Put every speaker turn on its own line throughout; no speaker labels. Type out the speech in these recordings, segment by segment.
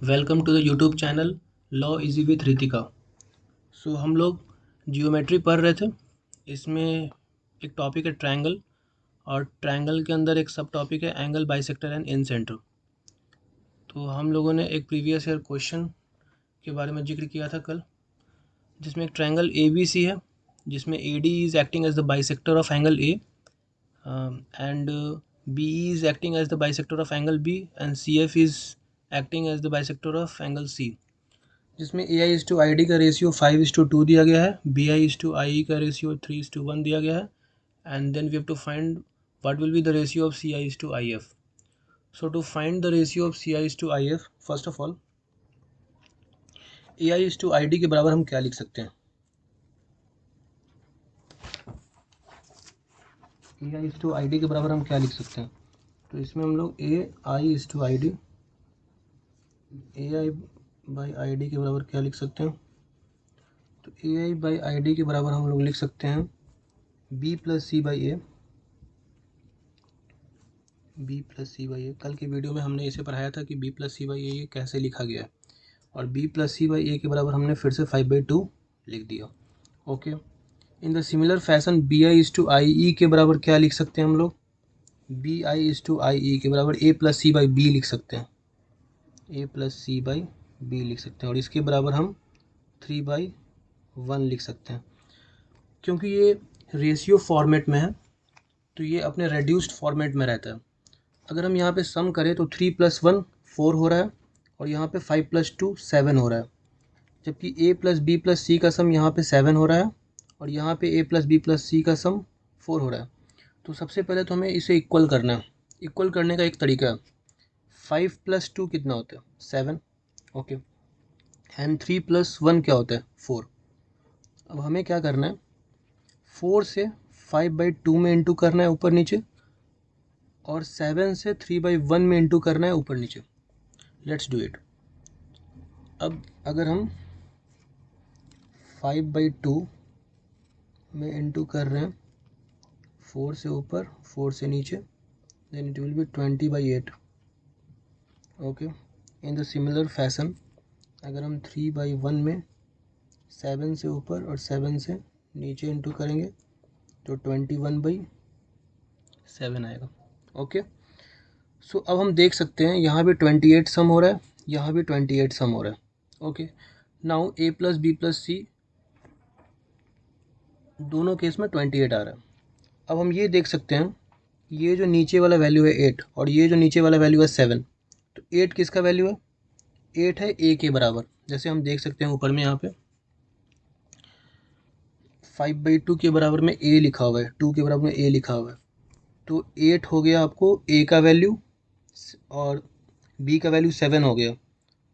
Welcome to the YouTube channel law easy with Ritika. हम लोग geometry पढ़ रहे थे। इसमें एक टॉपिक है ट्रायंगल, और ट्रायंगल के अंदर एक सब टॉपिक है एंगल, बाइसेक्टर एंड इनसेंटर। तो हम लोगों ने एक प्रीवियस ईयर क्वेश्चन के बारे में जिक्र किया था कल, जिसमें एक ट्रायंगल ए बी सी है, जिसमें A D is acting as the bisector of angle A, and B is acting as the bisector of angle B, and C F is acting as the bisector of angle C, जिसमें A I is to I D का ratio 5:2 दिया गया है, B I is to I E का ratio 3:1 दिया गया है, and then we have to find what will be the ratio of CI is to IF. So to find the ratio of CI is to IF, first of all AI is to ID के बराबर हम क्या लिख सकते हैं? AI is to ID के बराबर हम क्या लिख सकते हैं? तो इसमें हम लोग AI is to ID, AI by ID के बराबर क्या लिख सकते हैं? तो AI by ID के बराबर हम लोग लिख सकते हैं B plus C by A, B plus C by A। कल की वीडियो में हमने इसे पढ़ाया था कि B plus C by A ये कैसे लिखा गया है, और B plus C by A के बराबर हमने फिर से 5/2 लिख दिया। Okay, in the similar fashion B I is to I E के बराबर क्या लिख सकते हैं हम लोग? B I is to I E के बराबर A plus C by B लिख सकते हैं, A plus C by B लिख सकते हैं, और इसके बराबर हम 3/1 लिख सकते हैं। क्योंकि ये रेशियो फॉर्मेट में है तो ये अपने रेड्यूस्ड फॉर्मेट में रहता है। अगर हम यहाँ पे सम करें तो 3 + 1 4 हो रहा है, और यहाँ पे 5 + 2 7 हो रहा है, जबकि a प्लस बी प्लस सी का सम यहाँ पे 7 हो रहा है, और यहाँ पे a प्लस बी प्लस सी का सम 4 हो रहा है। तो सबसे पहले तो हमें इसे इक्वल करना है। इक्वल करने का एक तरीका है, 5 + 2 कितना होता है? 7। ओके, एंड 3 + 1 क्या होता है? 4। अब हमें क्या करना है, 4 से 5/2 में इंटू करना है ऊपर नीचे, और 7 से 3/1 में इंटू करना है ऊपर नीचे। Let's do it. अब अगर हम 5/2 में इंटू कर रहे हैं 4 से ऊपर 4 से नीचे, then it will be 20/8। Okay, in the similar fashion अगर हम 3/1 में 7 से ऊपर और 7 से नीचे इंटू करेंगे तो 21/7 आएगा। ओके, सो अब हम देख सकते हैं यहाँ भी 28 सम हो रहा है, यहाँ भी 28 सम हो रहा है। Okay, now a plus B plus C दोनों केस में 28 आ रहा है। अब हम ये देख सकते हैं, ये जो नीचे वाला वैल्यू है 8, और ये जो नीचे वाला वैल्यू है 7, तो 8 किसका वैल्यू है? 8 है a के बराबर। जैसे हम देख सकते हैं ऊपर में यहाँ पे 5/2 के बराबर में a लिखा हुआ है, 2 के बराबर में a लिखा हुआ है, तो 8 हो गया आपको a का वैल्यू, और b का वैल्यू 7 हो गया,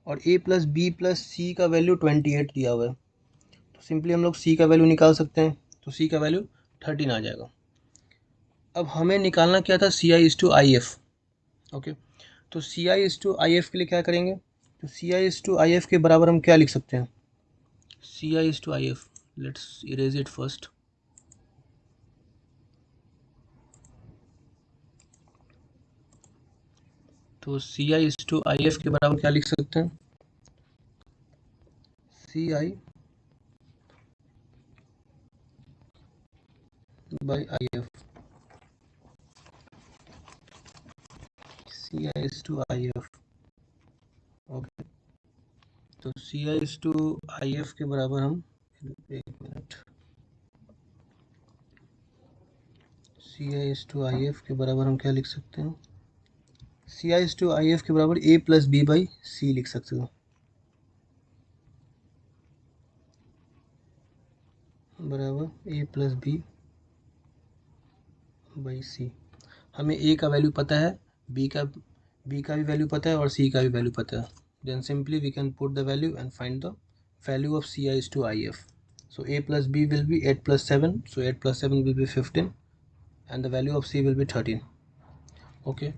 और a प्लस बी प्लस सी का वैल्यू 28 दिया हुआ है। तो सिंपली हम लोग c का वैल्यू निकाल सकते हैं, तो c का वैल्यू 13 आ जाएगा। अब हमें निकालना क्या था? C I is to I F. Okay, तो C I is to I F के लिए क्या करेंगे? तो C I is to I F के बराबर हम क्या लिख सकते हैं? C I is to I F, let's erase it first. तो C I is to I F के बराबर क्या लिख सकते हैं? C I by I F, C I is to I F. Okay, तो C I is to I F के बराबर हम, एक मिनट, C I is to I F के बराबर हम क्या लिख सकते हैं? C I is to I F के बराबर A plus B by C लिख सकते हो, बराबर A plus B by C. हमें ए का वैल्यू पता है, बी का भी वैल्यू पता है, और सी का भी वैल्यू पता है। Then simply we can put the value and find the value of C I is to I F. So a plus b will be 8 + 7, so 8 + 7 will be 15, and the value of c will be 13. Okay,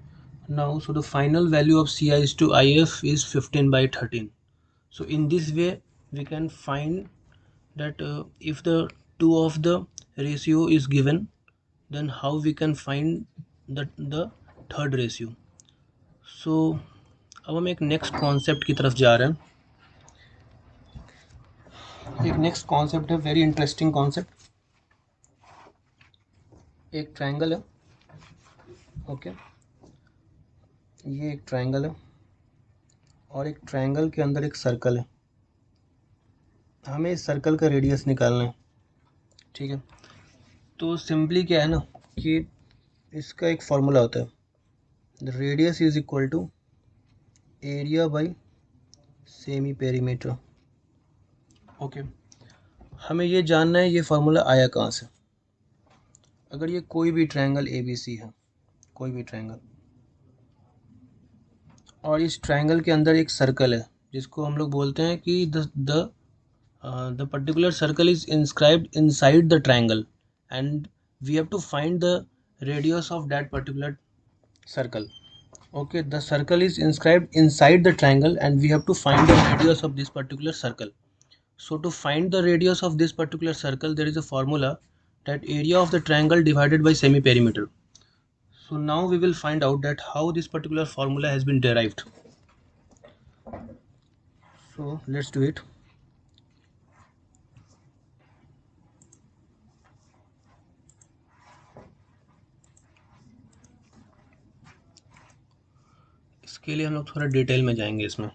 now so the final value of ci is to if is 15/13. So in this way we can find that if the two of the ratio is given, then how we can find the third ratio. So अब हम एक next concept की तरफ जा रहे हैं। एक next concept है, वेरी इंटरेस्टिंग कॉन्सेप्ट। एक ट्रायंगल है, ओके, ये एक ट्रायंगल है और एक ट्रायंगल के अंदर एक सर्कल है। हमें इस सर्कल का रेडियस निकालना है, ठीक है। तो सिंपली क्या है ना कि इसका एक फॉर्मूला होता है, the radius is equal to area by semi perimeter, okay. हमें ये जानना है ये फार्मूला आया कहाँ से। अगर ये कोई भी ट्रायंगल ABC है, कोई भी ट्रायंगल, और इस ट्रायंगल के अंदर एक सर्कल है जिसको हम लोग बोलते हैं कि the particular circle is inscribed inside the triangle and we have to find the radius of that particular circle. Okay, the circle is inscribed inside the triangle and we have to find the radius of this particular circle. So to find the radius of this particular circle, there is a formula, that area of the triangle divided by semi perimeter. So now we will find out that how this particular formula has been derived. So let's do it. इसके लिए हम लोग थोड़ा detail में जाएंगे। इसमें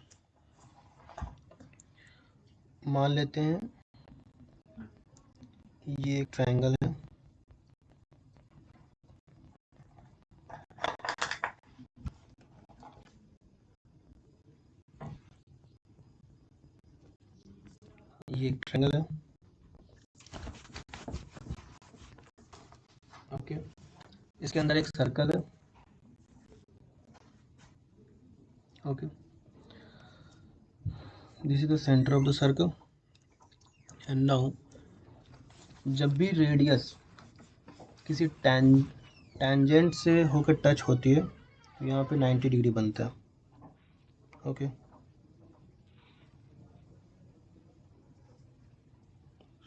मान लेते हैं ये एक ट्रायंगल है, ये एक ट्रायंगल है, ओके। इसके अंदर एक सर्कल है, okay. This is the centre of the circle and now जब भी रेडियस किसी टेंजेंट से होकर टच होती है तो यहाँ पे 90 डिग्री बनता है, okay.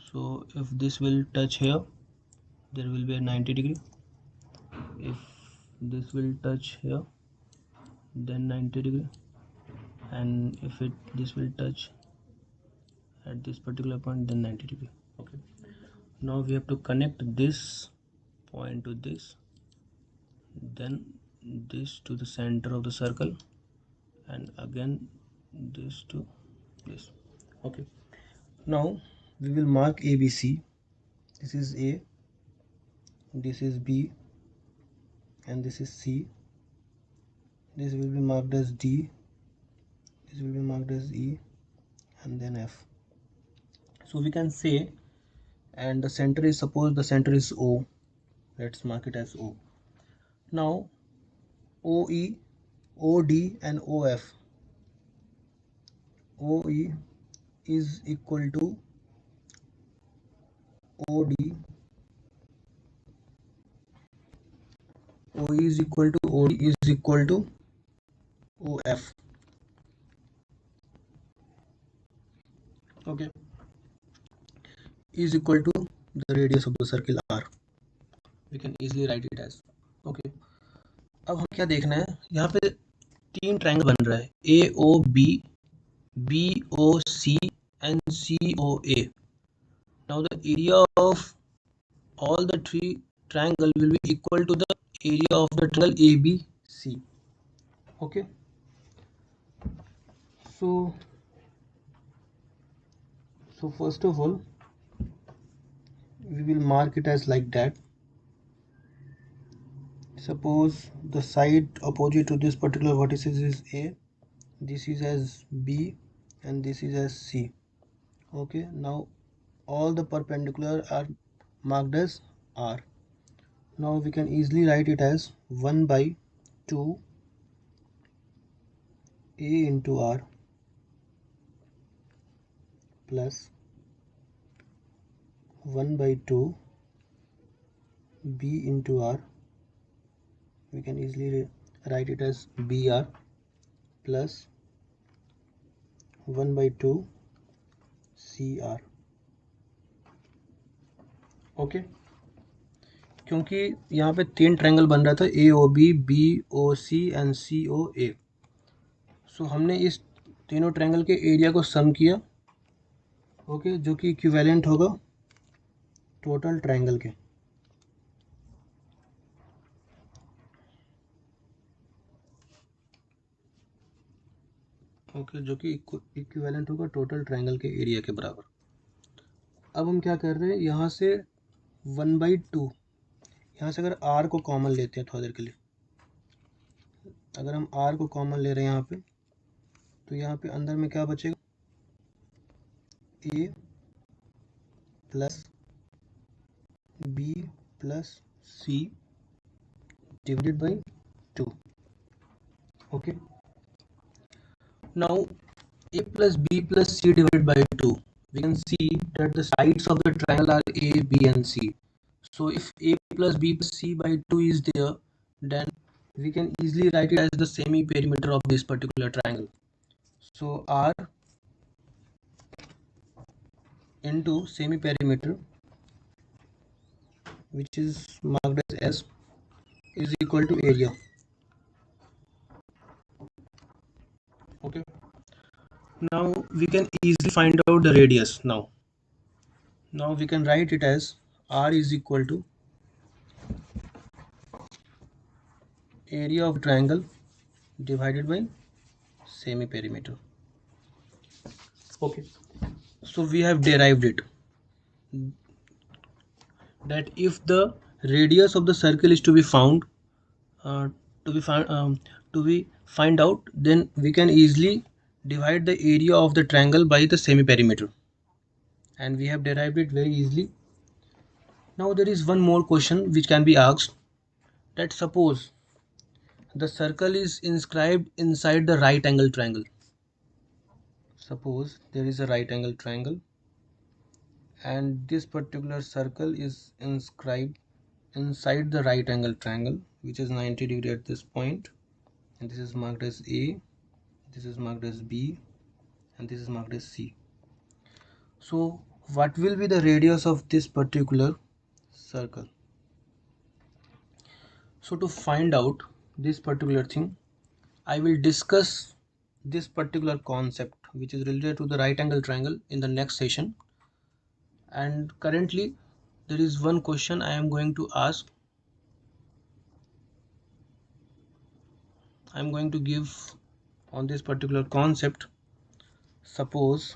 So if this will touch here, there will be a 90 degree. If this will touch here, then 90 degree. And if this will touch at this particular point, then 90 degree. Okay. Now we have to connect this point to this, then this to the center of the circle, and again this to this. Okay. Now we will mark ABC. This is A, this is B, and this is C. This will be marked as D, this will be marked as E, and then F. So we can say, and the center is, suppose the center is O, let's mark it as O. Now OE, OD and OF, OE is equal to OD, OE is equal to OD is equal to OF, okay, is equal to the radius of the circle R. We can easily write it as, okay. अब हम क्या देखना है, यहाँ पे तीन triangle बन रहा है, AOB, BOC and COA. Now the area of all the three triangle will be equal to the area of the triangle ABC, okay. So first of all we will mark it as like that. Suppose the side opposite to this particular vertices is A, this is as B, and this is as C, okay. Now all the perpendicular are marked as R. Now we can easily write it as 1 by 2 A into R plus 1 by 2 B into R. We can easily write it as BR plus 1 by 2 CR, okay. क्योंकि यहाँ पे तीन triangle बन रहा था, AOB, BOC and COA। सो हमने इस तीनों ट्रायंगल के एरिया को सम किया, ओके, जो कि इक्विवेलेंट होगा टोटल ट्रायंगल के। ओके, जो कि इक्विवेलेंट होगा टोटल ट्रायंगल के एरिया के बराबर। अब हम क्या कर रहे हैं, यहाँ से 1/2, यहाँ से अगर r को कॉमन लेते हैं थोड़ी देर के लिए, अगर हम r को कॉमन ले रहे हैं यहाँ पे, तो यहाँ पे अंदर में क्या बचेगा, a plus b plus c divided by 2। Okay, now a plus b plus c divided by 2, we can see that the sides of the triangle are a, b and c. So if a plus b plus c by 2 is there, then we can easily write it as the semi perimeter of this particular triangle. So r into semi perimeter, which is marked as S, is equal to area. Okay, now we can easily find out the radius. Now we can write it as r is equal to area of triangle divided by semi perimeter. Okay, so we have derived it that if the radius of the circle is to be found, uh, to be found to be find out, then we can easily divide the area of the triangle by the semi perimeter, and we have derived it very easily. Now there is one more question which can be asked, that suppose the circle is inscribed inside the right angle triangle. Suppose there is a right angle triangle and this particular circle is inscribed inside the right angle triangle, which is 90 degree at this point, and this is marked as A, this is marked as B, and this is marked as C. So what will be the radius of this particular circle? So to find out this particular thing, I will discuss this particular concept which is related to the right angle triangle in the next session. And currently there is one question I am going to ask. I am going to give on this particular concept. Suppose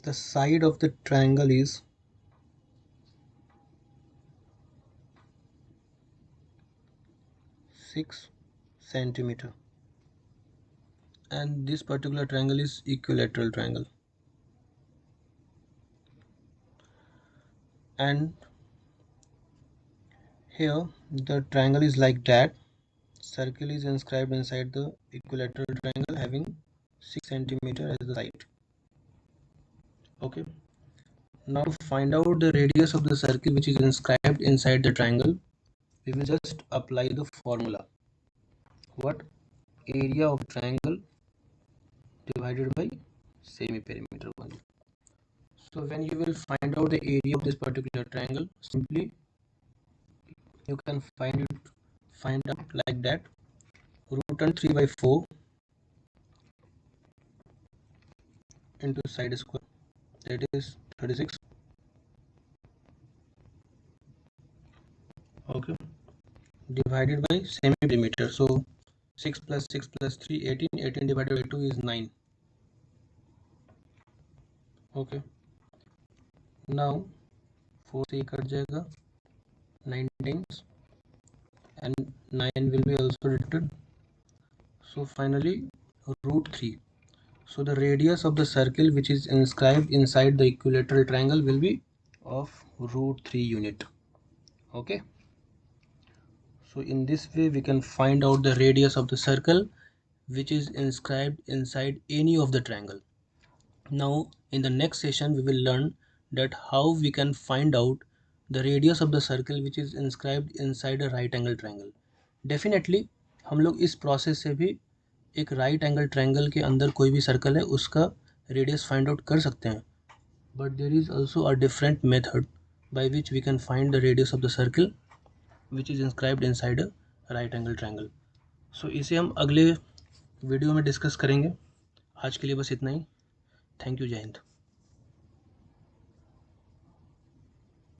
the side of the triangle is 6 centimeter and this particular triangle is equilateral triangle, and here the triangle is like that. Circle is inscribed inside the equilateral triangle having 6 centimeter as the side. Okay, now to find out the radius of the circle which is inscribed inside the triangle, we will just apply the formula. What? Area of triangle divided by semi perimeter only. So when you will find out the area of this particular triangle, simply you can find out like that. Root and 3/4 into side square, that is 36. Okay, divided by semi perimeter. So 6 plus 6 plus 3, 18. 18 divided by 2 is 9. Okay, now 4 से cut जाएगा, 9 times, and 9 will be also deducted. So finally root 3. So the radius of the circle which is inscribed inside the equilateral triangle will be of root 3 unit. Okay, so in this way we can find out the radius of the circle which is inscribed inside any of the triangle. Now in the next session we will learn that how we can find out the radius of the circle which is inscribed inside a right angle triangle. Definitely हम लोग इस process से भी एक right angle triangle के अंदर कोई भी सर्कल है उसका रेडियस फाइंड आउट कर सकते हैं, but there is also a different method by which we can find the radius of the circle which is inscribed inside a right angle triangle. सो इसे हम अगले वीडियो में डिस्कस करेंगे। आज के लिए बस इतना ही। Thank you. जय हिंद।